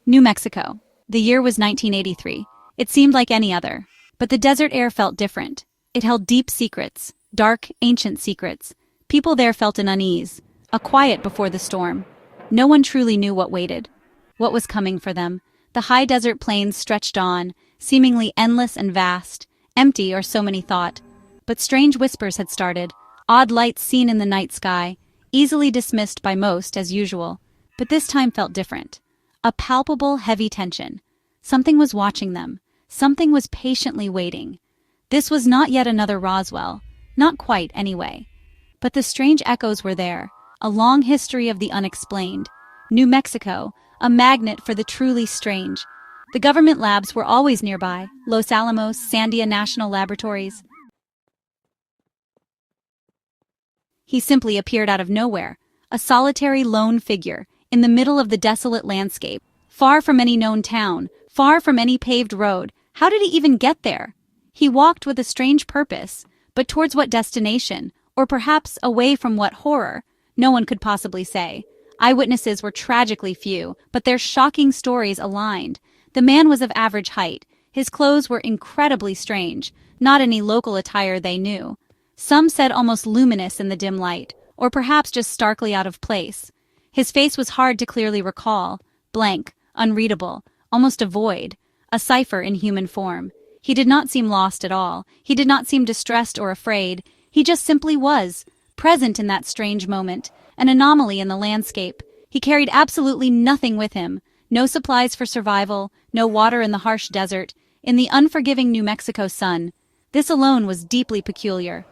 New Mexico. The year was 1983. It seemed like any other. But the desert air felt different. It held deep secrets, dark, ancient secrets. People there felt an unease, a quiet before the storm. No one truly knew what waited, what was coming for them. The high desert plains stretched on, seemingly endless and vast, empty or so many thought. But strange whispers had started, odd lights seen in the night sky, easily dismissed by most as usual. But this time felt different. A palpable, heavy tension. Something was watching them. Something was patiently waiting. This was not yet another Roswell. Not quite, anyway. But the strange echoes were there. A long history of the unexplained. New Mexico, a magnet for the truly strange. The government labs were always nearby. Los Alamos, Sandia National Laboratories. He simply appeared out of nowhere. A solitary lone figure, in the middle of the desolate landscape. Far from any known town. Far from any paved road. How did he even get there? He walked with a strange purpose, but towards what destination? Or perhaps away from what horror? No one could possibly say. Eyewitnesses were tragically few, but their shocking stories aligned. The man was of average height. His clothes were incredibly strange, not any local attire they knew. Some said almost luminous in the dim light, or perhaps just starkly out of place. His face was hard to clearly recall, blank, unreadable, almost a void, a cipher in human form. He did not seem lost at all. He did not seem distressed or afraid. He just simply was, present in that strange moment, an anomaly in the landscape. He carried absolutely nothing with him. No supplies for survival, no water in the harsh desert, in the unforgiving New Mexico sun. This alone was deeply peculiar.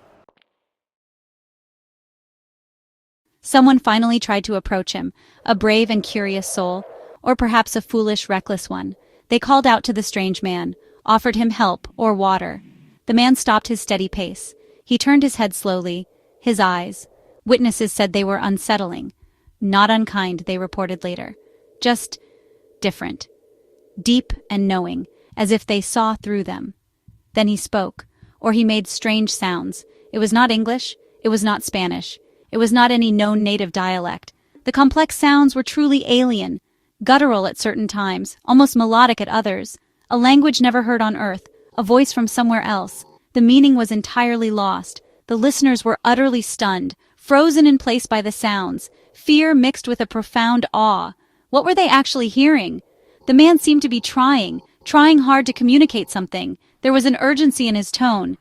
Someone finally tried to approach him, a brave and curious soul, or perhaps a foolish, reckless one. They called out to the strange man, offered him help or water. The man stopped his steady pace. He turned his head slowly, his eyes. Witnesses said they were unsettling. Not unkind, they reported later. Just different. Deep and knowing, as if they saw through them. Then he spoke, or he made strange sounds. It was not English, it was not Spanish, it was not any known native dialect. The complex sounds were truly alien, guttural at certain times, almost melodic at others. A language never heard on Earth, a voice from somewhere else. The meaning was entirely lost. The listeners were utterly stunned, frozen in place by the sounds, fear mixed with a profound awe. What were they actually hearing? The man seemed to be trying hard to communicate something. There was an urgency in his tone.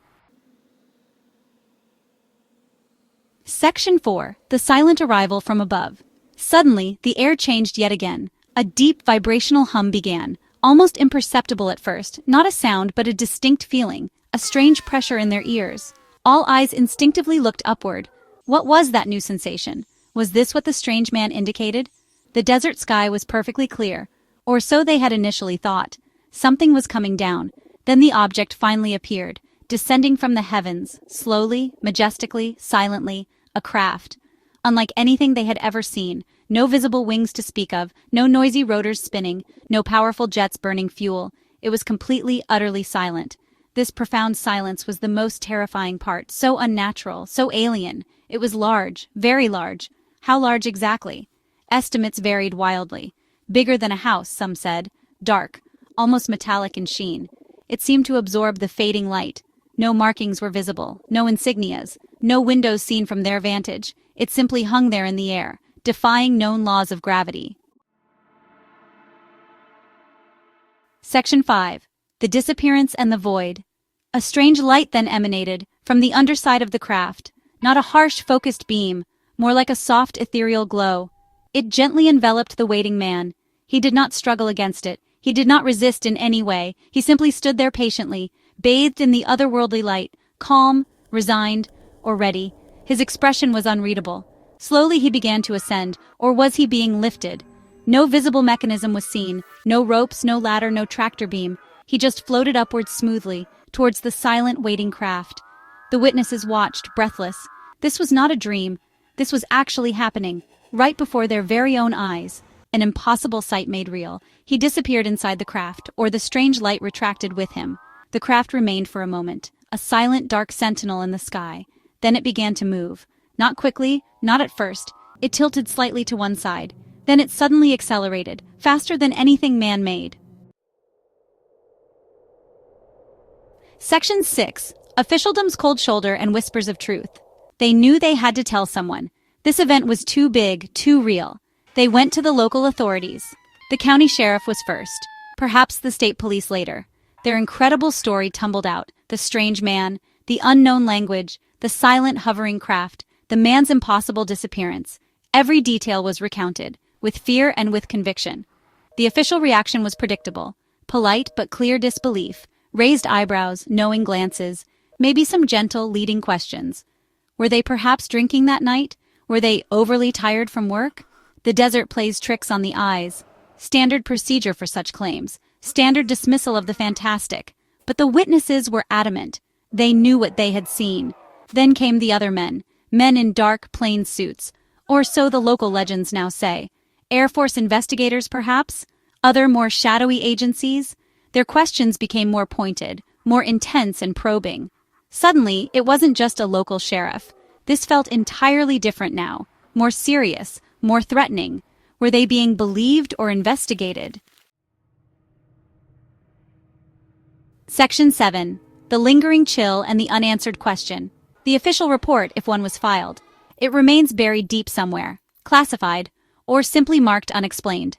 Section 4. The Silent Arrival from Above. Suddenly, the air changed yet again. A deep vibrational hum began, almost imperceptible at first, not a sound but a distinct feeling, a strange pressure in their ears. All eyes instinctively looked upward. What was that new sensation? Was this what the strange man indicated? The desert sky was perfectly clear, or so they had initially thought. Something was coming down. Then the object finally appeared, descending from the heavens, slowly, majestically, silently, a craft. Unlike anything they had ever seen, no visible wings to speak of, no noisy rotors spinning, no powerful jets burning fuel. It was completely, utterly silent. This profound silence was the most terrifying part, so unnatural, so alien. It was large, very large. How large exactly? Estimates varied wildly. Bigger than a house, some said. Dark, almost metallic in sheen. It seemed to absorb the fading light. No markings were visible, no insignias, no windows seen from their vantage. It simply hung there in the air, defying known laws of gravity. Section 5. The Disappearance and the Void. A strange light then emanated from the underside of the craft, not a harsh, focused beam, more like a soft, ethereal glow. It gently enveloped the waiting man. He did not struggle against it. He did not resist in any way. He simply stood there patiently, bathed in the otherworldly light, calm, resigned, or ready. His expression was unreadable. Slowly he began to ascend, or was he being lifted? No visible mechanism was seen, no ropes, no ladder, no tractor beam. He just floated upwards smoothly, towards the silent, waiting craft. The witnesses watched, breathless. This was not a dream. This was actually happening, right before their very own eyes. An impossible sight made real. He disappeared inside the craft, or the strange light retracted with him. The craft remained for a moment, a silent, dark sentinel in the sky. Then it began to move. Not quickly, not at first. It tilted slightly to one side. Then it suddenly accelerated, faster than anything man-made. Section 6. Officialdom's cold shoulder and whispers of truth. They knew they had to tell someone. This event was too big, too real. They went to the local authorities. The county sheriff was first, perhaps the state police later. Their incredible story tumbled out: the strange man, the unknown language, the silent hovering craft, the man's impossible disappearance. Every detail was recounted, with fear and with conviction. The official reaction was predictable: polite but clear disbelief, raised eyebrows, knowing glances, maybe some gentle, leading questions. Were they perhaps drinking that night? Were they overly tired from work? The desert plays tricks on the eyes. Standard procedure for such claims. Standard dismissal of the fantastic. But the witnesses were adamant. They knew what they had seen. Then came the other men in dark, plain suits. Or so the local legends now say. Air Force investigators, perhaps? Other, more shadowy agencies? Their questions became more pointed, more intense and probing. Suddenly, it wasn't just a local sheriff. This felt entirely different now, more serious, more threatening. Were they being believed or investigated? Section 7. The lingering chill and the unanswered question. The official report, if one was filed. It remains buried deep somewhere, classified, or simply marked unexplained.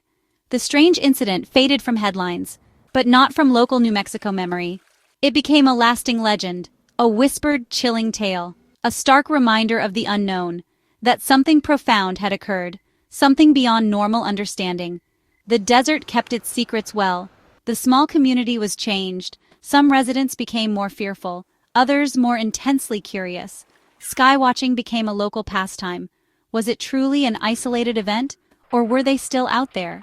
The strange incident faded from headlines, but not from local New Mexico memory. It became a lasting legend, a whispered, chilling tale, a stark reminder of the unknown, that something profound had occurred, something beyond normal understanding. The desert kept its secrets well. The small community was changed. Some residents became more fearful, others more intensely curious. Skywatching became a local pastime. Was it truly an isolated event, or were they still out there?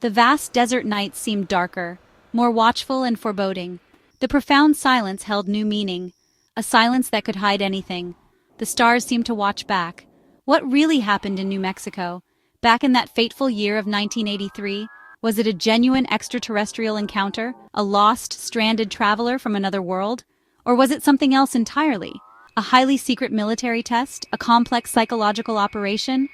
The vast desert nights seemed darker, more watchful and foreboding. The profound silence held new meaning, a silence that could hide anything. The stars seemed to watch back. What really happened in New Mexico? Back in that fateful year of 1983, was it a genuine extraterrestrial encounter, a lost, stranded traveler from another world? Or was it something else entirely? A highly secret military test, a complex psychological operation?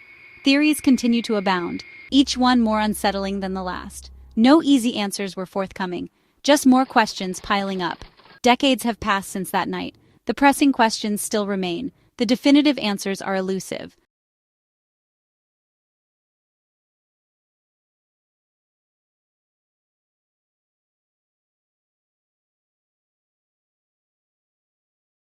Theories continue to abound, each one more unsettling than the last. No easy answers were forthcoming, just more questions piling up. Decades have passed since that night. The pressing questions still remain. The definitive answers are elusive.